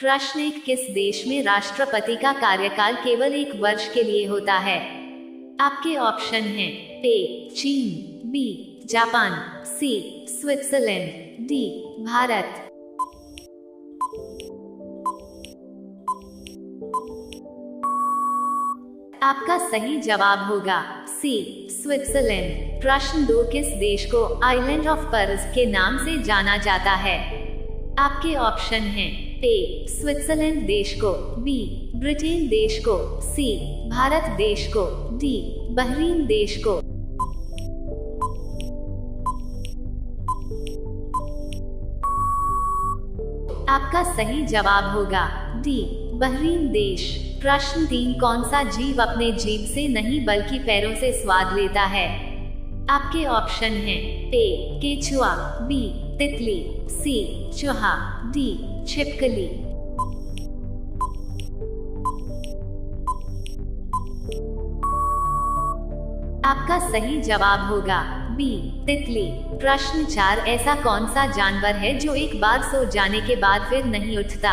प्रश्न एक, किस देश में राष्ट्रपति का कार्यकाल केवल 1 वर्ष के लिए होता है? आपके ऑप्शन हैं ए चीन, बी जापान, सी स्विट्जरलैंड, डी भारत। आपका सही जवाब होगा सी स्विट्जरलैंड। प्रश्न 2, किस देश को आइलैंड ऑफ पर्ल्स के नाम से जाना जाता है? आपके ऑप्शन हैं ए स्विट्जरलैंड देश को, बी ब्रिटेन देश को, सी भारत देश को, डी बहरीन देश को। आपका सही जवाब होगा डी बहरीन देश। प्रश्न 3, कौन सा जीव अपने जीभ से नहीं बल्कि पैरों से स्वाद लेता है? आपके ऑप्शन हैं ए केचुआ, बी तितली, सी चूहा, डी छिपकली। आपका सही जवाब होगा बी तितली। प्रश्न 4, ऐसा कौन सा जानवर है जो एक बार सो जाने के बाद फिर नहीं उठता?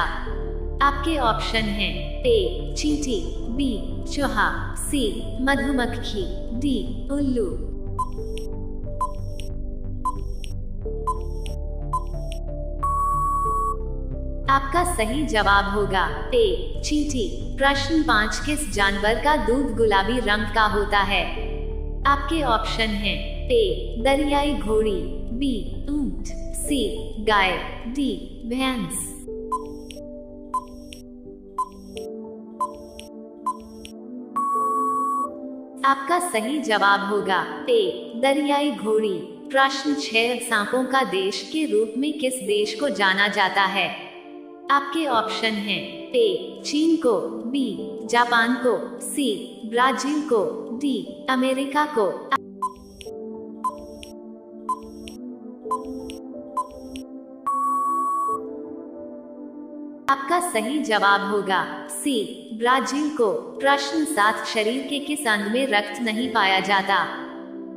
आपके ऑप्शन हैं ए चींटी, बी चूहा, सी मधुमक्खी, डी उल्लू। आपका सही जवाब होगा ए चींटी। प्रश्न 5, किस जानवर का दूध गुलाबी रंग का होता है? आपके ऑप्शन हैं ए दरियाई घोड़ी, बी ऊंट, सी गाय, डी भैंस। आपका सही जवाब होगा ए दरियाई घोड़ी। प्रश्न 6, सांपों का देश के रूप में किस देश को जाना जाता है? आपके ऑप्शन हैं ए चीन को, बी जापान को, सी ब्राजील को, डी अमेरिका को। आपका सही जवाब होगा सी ब्राजील को। प्रश्न 7, शरीर के किस अंग में रक्त नहीं पाया जाता?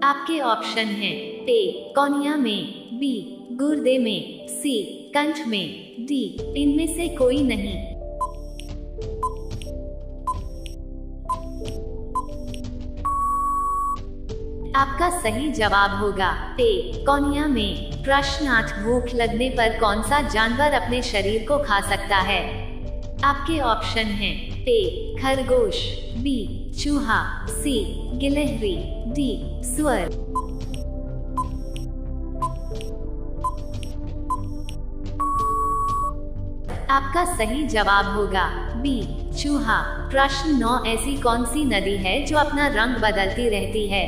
आपके ऑप्शन हैं ए कौनिया में, बी गुर्दे में, सी कंठ में, डी इनमें से कोई नहीं। आपका सही जवाब होगा ए कौनिया में। प्रश्न 8, भूख लगने पर कौन सा जानवर अपने शरीर को खा सकता है? आपके ऑप्शन हैं ए खरगोश, बी चूहा, सी गिलहरी, डी सुअर। आपका सही जवाब होगा बी चूहा। प्रश्न 9, ऐसी कौन सी नदी है जो अपना रंग बदलती रहती है?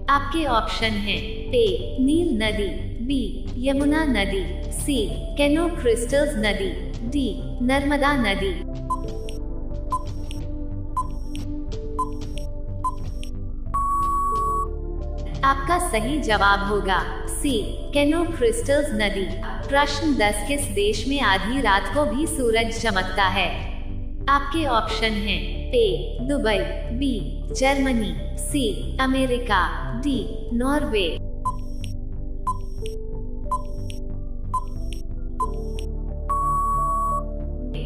आपके ऑप्शन हैं ए नील नदी, बी यमुना नदी, सी कैनो क्रिस्टल्स नदी, डी नर्मदा नदी। आपका सही जवाब होगा सी कैनो क्रिस्टल्स नदी। प्रश्न 10, किस देश में आधी रात को भी सूरज चमकता है? आपके ऑप्शन हैं A Dubai, B Germany, C America, D Norway.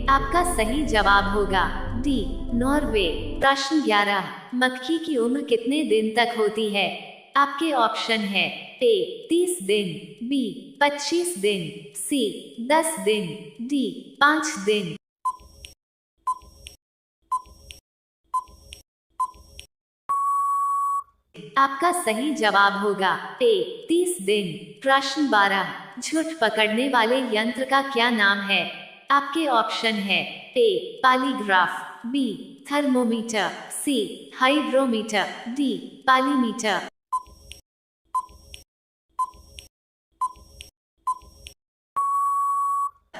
आपका सही जवाब होगा डी नॉर्वे। प्रश्न 11, मक्खी की उम्र कितने दिन तक होती है? आपके ऑप्शन है ए 30 दिन, बी 25 दिन, सी 10 दिन, डी 5 दिन। आपका सही जवाब होगा ए 30 दिन। प्रश्न 12, झूठ पकड़ने वाले यंत्र का क्या नाम है? आपके ऑप्शन है ए पॉलीग्राफ, बी थर्मोमीटर, सी हाइग्रोमीटर, डी पालीमीटर।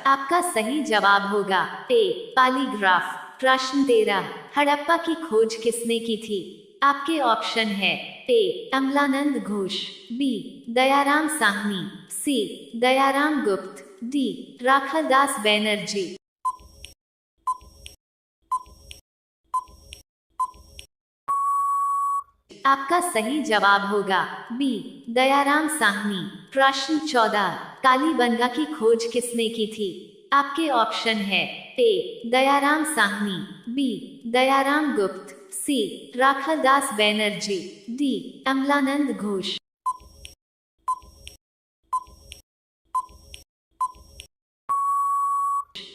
आपका सही जवाब होगा ए पॉलीग्राफ। प्रश्न 13, हड़प्पा की खोज किसने की थी? आपके ऑप्शन है ए अमलानंद घोष, बी दयाराम साहनी, सी दयाराम गुप्त, डी राखादास बैनर्जी। आपका सही जवाब होगा बी दयाराम साहनी। प्रश्न 14, कालीबंगा की खोज किसने की थी? आपके ऑप्शन है ए दयाराम साहनी, बी दयाराम गुप्त, सी राखालदास बैनर्जी, डी अमलानंद घोष।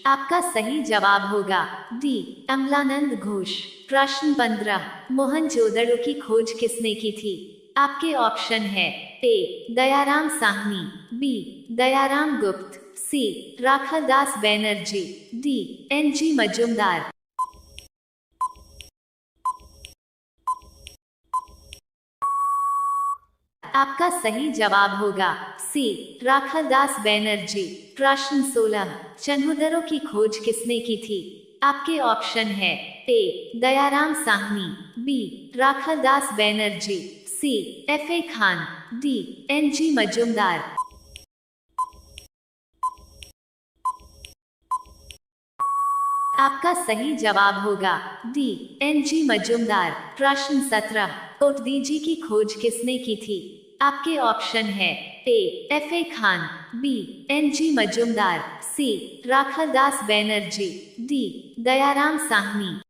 आपका सही जवाब होगा डी अमलानंद घोष। प्रश्न 15, मोहनजोदड़ो की खोज किसने की थी? आपके ऑप्शन है ए दयाराम साहनी, बी दयाराम गुप्त, सी राखालदास बैनर्जी, डी एनजी मजूमदार। आपका सही जवाब होगा सी राखालदास बैनर्जी। प्रश्न 16, चन्हुदरों की खोज किसने की थी? आपके ऑप्शन है A Dayaram Sahni, B Rakhaldas Banerjee, C FA. Khan, D NG Majumdar. आपका सही जवाब होगा डी एनजी मजूमदार। प्रश्न 17, कोटदीजी की खोज किसने की थी? आपके ऑप्शन है ए FA. Khan, B NG Majumdar, सी राखालदास बैनर्जी, डी दयाराम साहनी।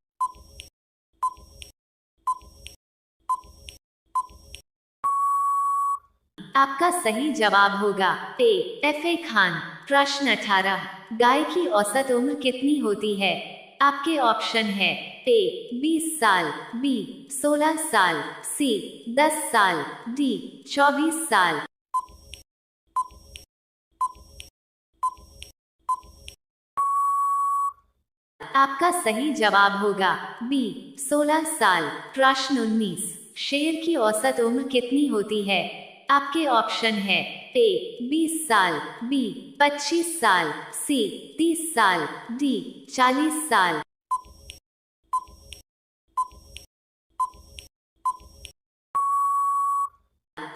आपका सही जवाब होगा ए एफ.ए. खान। प्रश्न 18, गाय की औसत उम्र कितनी होती है? आपके ऑप्शन है ए 20 साल, बी 16 साल, सी 10 साल, डी 24 साल। आपका सही जवाब होगा बी 16 साल। प्रश्न 19, शेर की औसत उम्र कितनी होती है? आपके ऑप्शन है ए 20 साल, बी 25 साल, सी 30 साल, डी 40 साल।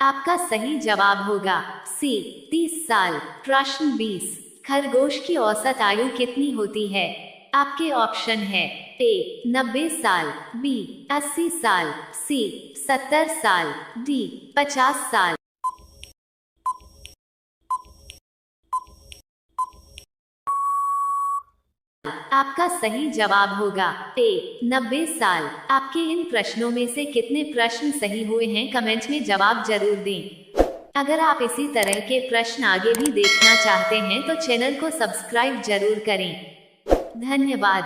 आपका सही जवाब होगा सी 30 साल। प्रश्न 20, खरगोश की औसत आयु कितनी होती है? आपके ऑप्शन है ए 90 साल, बी 80 साल, सी 70 साल, डी 50 साल। आपका सही जवाब होगा ए 90 साल। आपके इन प्रश्नों में से कितने प्रश्न सही हुए हैं कमेंट में जवाब जरूर दें। अगर आप इसी तरह के प्रश्न आगे भी देखना चाहते हैं तो चैनल को सब्सक्राइब जरूर करें। धन्यवाद।